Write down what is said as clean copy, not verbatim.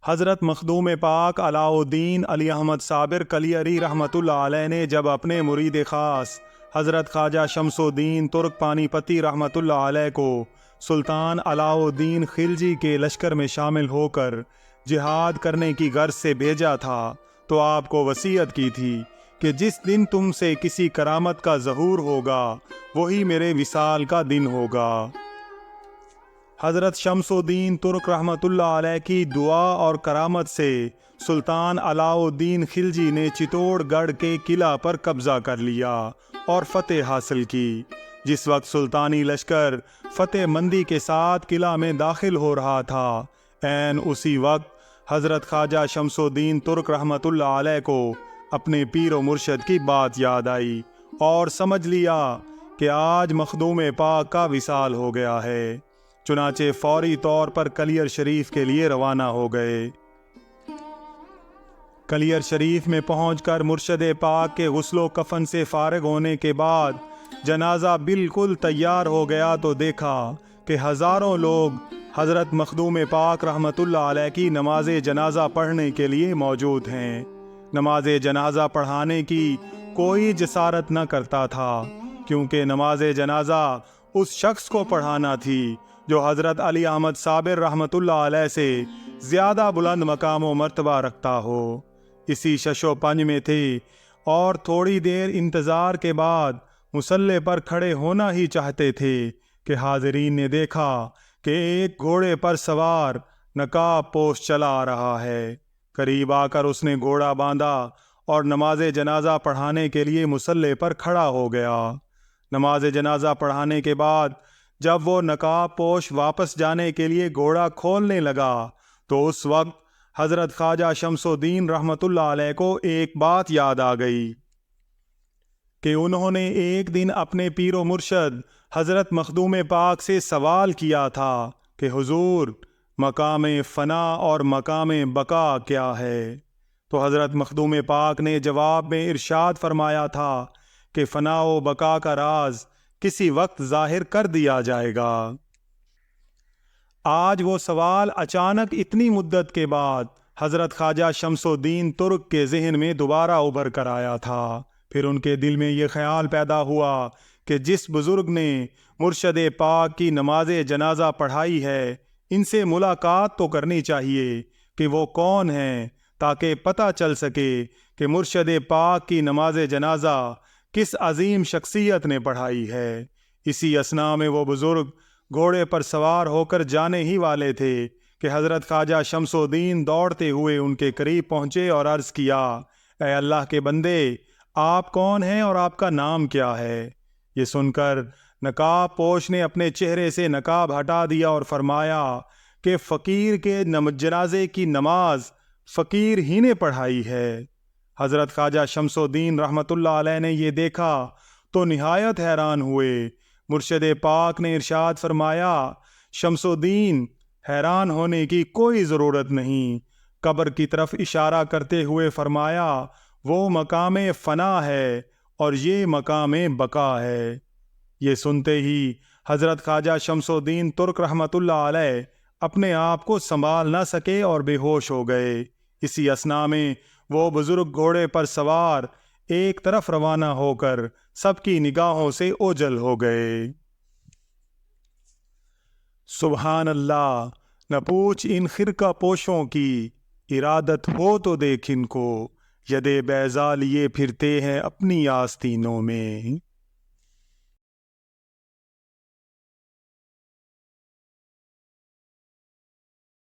حضرت مخدوم پاک علاء الدین علی احمد صابر کلیری رحمۃ اللہ علیہ نے جب اپنے مرید خاص حضرت خواجہ شمس الدین ترک پانی پتی رحمۃ اللہ علیہ کو سلطان علاء الدین خلجی کے لشکر میں شامل ہو کر جہاد کرنے کی غرض سے بھیجا تھا تو آپ کو وصیت کی تھی کہ جس دن تم سے کسی کرامت کا ظہور ہوگا وہی میرے وصال کا دن ہوگا۔ حضرت شمس الدین ترک رحمۃ اللہ علیہ کی دعا اور کرامت سے سلطان علاء الدین خلجی نے چتوڑ گڑھ کے قلعہ پر قبضہ کر لیا اور فتح حاصل کی۔ جس وقت سلطانی لشکر فتح مندی کے ساتھ قلعہ میں داخل ہو رہا تھا، عین اسی وقت حضرت خواجہ شمس الدین ترک رحمۃ اللہ علیہ کو اپنے پیر و مرشد کی بات یاد آئی اور سمجھ لیا کہ آج مخدوم پاک کا وصال ہو گیا ہے۔ چنانچہ فوری طور پر کلیر شریف کے لیے روانہ ہو گئے۔ کلیر شریف میں پہنچ کر مرشد پاک کے غسل و کفن سے فارغ ہونے کے بعد جنازہ بالکل تیار ہو گیا تو دیکھا کہ ہزاروں لوگ حضرت مخدوم پاک رحمۃ اللہ علیہ کی نماز جنازہ پڑھنے کے لیے موجود ہیں۔ نماز جنازہ پڑھانے کی کوئی جسارت نہ کرتا تھا، کیونکہ نماز جنازہ اس شخص کو پڑھانا تھی جو حضرت علی احمد صابر رحمۃ اللہ علیہ سے زیادہ بلند مقام و مرتبہ رکھتا ہو۔ اسی شش و پنج میں تھے اور تھوڑی دیر انتظار کے بعد مصلی پر کھڑے ہونا ہی چاہتے تھے کہ حاضرین نے دیکھا کہ ایک گھوڑے پر سوار نقاب پوش چلا آ رہا ہے۔ قریب آ کر اس نے گھوڑا باندھا اور نماز جنازہ پڑھانے کے لیے مصلی پر کھڑا ہو گیا۔ نماز جنازہ پڑھانے کے بعد جب وہ نقاب پوش واپس جانے کے لیے گھوڑا کھولنے لگا تو اس وقت حضرت خواجہ شمس الدین رحمۃ اللہ علیہ کو ایک بات یاد آ گئی کہ انہوں نے ایک دن اپنے پیر و مرشد حضرت مخدوم پاک سے سوال کیا تھا کہ حضور، مقام فنا اور مقام بقا کیا ہے؟ تو حضرت مخدوم پاک نے جواب میں ارشاد فرمایا تھا کہ فنا و بقا کا راز کسی وقت ظاہر کر دیا جائے گا۔ آج وہ سوال اچانک اتنی مدت کے بعد حضرت خواجہ شمس الدین ترک کے ذہن میں دوبارہ ابھر کر آیا تھا۔ پھر ان کے دل میں یہ خیال پیدا ہوا کہ جس بزرگ نے مرشد پاک کی نماز جنازہ پڑھائی ہے، ان سے ملاقات تو کرنی چاہیے کہ وہ کون ہیں، تاکہ پتہ چل سکے کہ مرشد پاک کی نماز جنازہ کس عظیم شخصیت نے پڑھائی ہے۔ اسی اثناء میں وہ بزرگ گھوڑے پر سوار ہو کر جانے ہی والے تھے کہ حضرت خواجہ شمس الدین دوڑتے ہوئے ان کے قریب پہنچے اور عرض کیا، اے اللہ کے بندے، آپ کون ہیں اور آپ کا نام کیا ہے؟ یہ سن کر نقاب پوش نے اپنے چہرے سے نقاب ہٹا دیا اور فرمایا کہ فقیر کے جنازے کی نماز فقیر ہی نے پڑھائی ہے۔ حضرت خواجہ شمس الدین رحمۃ اللہ علیہ نے یہ دیکھا تو نہایت حیران ہوئے۔ مرشد پاک نے ارشاد فرمایا، شمس الدین، حیران ہونے کی کوئی ضرورت نہیں۔ قبر کی طرف اشارہ کرتے ہوئے فرمایا، وہ مقام فنا ہے اور یہ مقام بقا ہے۔ یہ سنتے ہی حضرت خواجہ شمس الدین ترک رحمۃ اللہ علیہ اپنے آپ کو سنبھال نہ سکے اور بے ہوش ہو گئے۔ اسی اثناء میں وہ بزرگ گھوڑے پر سوار ایک طرف روانہ ہو کر سب کی نگاہوں سے اوجھل ہو گئے۔ سبحان اللہ، نہ پوچھ ان خرقہ پوشوں کی، ارادت ہو تو دیکھ ان کو، یدِ بیضا لیے پھرتے ہیں اپنی آستینوں میں۔